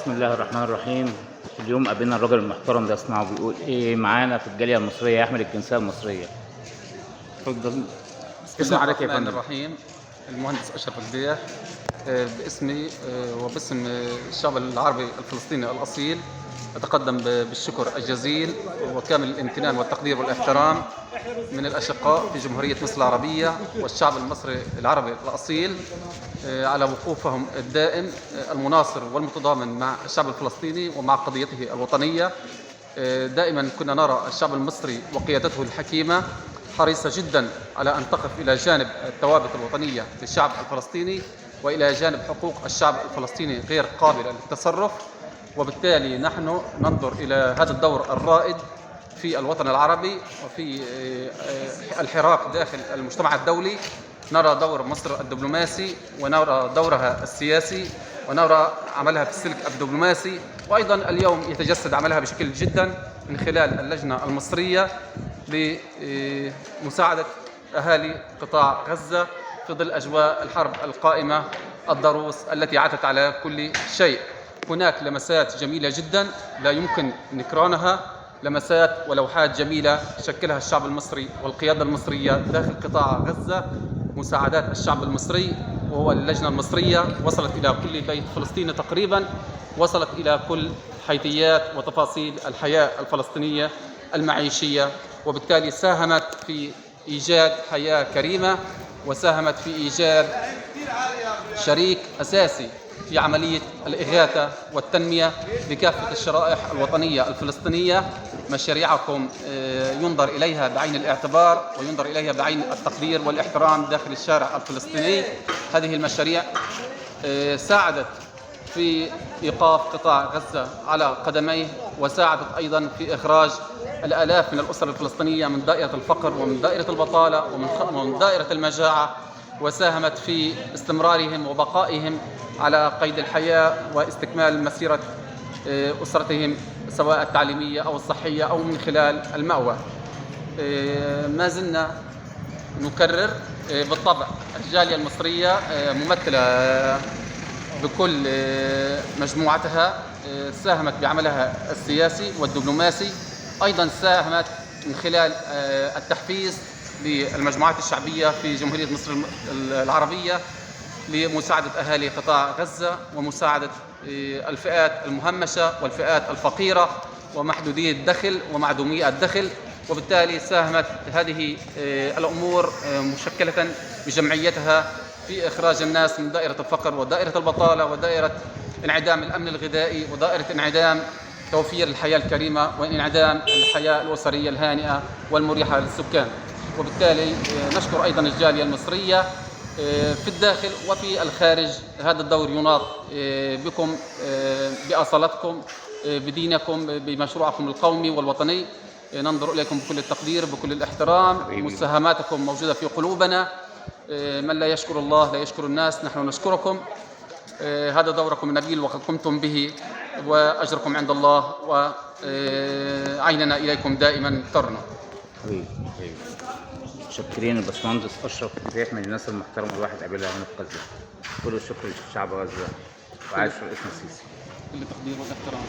بسم الله الرحمن الرحيم. اليوم قابلنا الراجل المحترم ده، اسمعه بيقول ايه معانا في الجاليه المصريه، يحمل الجنسيه المصريه. اتفضل. بسم اسم الله حضرتك يا الرحمن فندم؟ الرحيم. المهندس أشرف القديح. باسمي وباسم الشعب العربي الفلسطيني الأصيل أتقدم بالشكر الجزيل وكامل الامتنان والتقدير والاحترام من الأشقاء في جمهورية مصر العربية والشعب المصري العربي الأصيل على وقوفهم الدائم المناصر والمتضامن مع الشعب الفلسطيني ومع قضيته الوطنية. دائما كنا نرى الشعب المصري وقيادته الحكيمة حريصة جدا على أن تقف إلى جانب الثوابت الوطنية للشعب الفلسطيني وإلى جانب حقوق الشعب الفلسطيني غير قابلة للتصرف. وبالتالي نحن ننظر إلى هذا الدور الرائد في الوطن العربي وفي الحراك داخل المجتمع الدولي. نرى دور مصر الدبلوماسي ونرى دورها السياسي ونرى عملها في السلك الدبلوماسي، وأيضا اليوم يتجسد عملها بشكل جدا من خلال اللجنة المصرية لمساعدة أهالي قطاع غزة في ظل أجواء الحرب القائمة الضروس التي عاتت على كل شيء. هناك لمسات جميلة جدا لا يمكن نكرانها، لمسات ولوحات جميلة شكلها الشعب المصري والقيادة المصرية داخل قطاع غزة. مساعدات الشعب المصري وهو اللجنة المصرية وصلت إلى كل بيت فلسطيني تقريبا، وصلت إلى كل حيثيات وتفاصيل الحياة الفلسطينية المعيشية، وبالتالي ساهمت في إيجاد حياة كريمة وساهمت في إيجاد شريك أساسي في عملية الإغاثة والتنمية بكافة الشرائح الوطنية الفلسطينية. مشاريعكم ينظر إليها بعين الاعتبار وينظر إليها بعين التقدير والاحترام داخل الشارع الفلسطيني. هذه المشاريع ساعدت في إيقاف قطاع غزة على قدميه، وساعدت أيضا في إخراج الآلاف من الأسر الفلسطينية من دائرة الفقر ومن دائرة البطالة ومن دائرة المجاعة، وساهمت في استمرارهم وبقائهم على قيد الحياة واستكمال مسيرة أسرتهم سواء التعليمية أو الصحية أو من خلال المأوى. ما زلنا نكرر بالطبع الجالية المصرية ممثلة بكل مجموعتها ساهمت بعملها السياسي والدبلوماسي، أيضا ساهمت من خلال التحفيز للمجموعات الشعبية في جمهورية مصر العربية لمساعدة أهالي قطاع غزة ومساعدة الفئات المهمشة والفئات الفقيرة ومحدودي الدخل ومعدومي الدخل. وبالتالي ساهمت هذه الأمور مشكلة بجمعيتها في إخراج الناس من دائرة الفقر ودائرة البطالة ودائرة انعدام الأمن الغذائي ودائرة انعدام توفير الحياة الكريمة وانعدام الحياة الأسرية الهانئة والمريحة للسكان. وبالتالي نشكر أيضا الجالية المصرية في الداخل وفي الخارج. هذا الدور يناط بكم بأصالتكم بدينكم بمشروعكم القومي والوطني. ننظر إليكم بكل التقدير بكل الاحترام. مساهماتكم موجودة في قلوبنا. من لا يشكر الله لا يشكر الناس. نحن نشكركم. هذا دوركم النبيل وقد قمتم به، وأجركم عند الله، وعيننا إليكم دائما ترنا. حبيبي متشكرين. الباشمهندس اشرف القديح من الناس المحترمه الواحد قابلها هنا في غزه. كل الشكر لشعب غزه وعاش رئيسنا السيسي. كل التقدير والاحترام.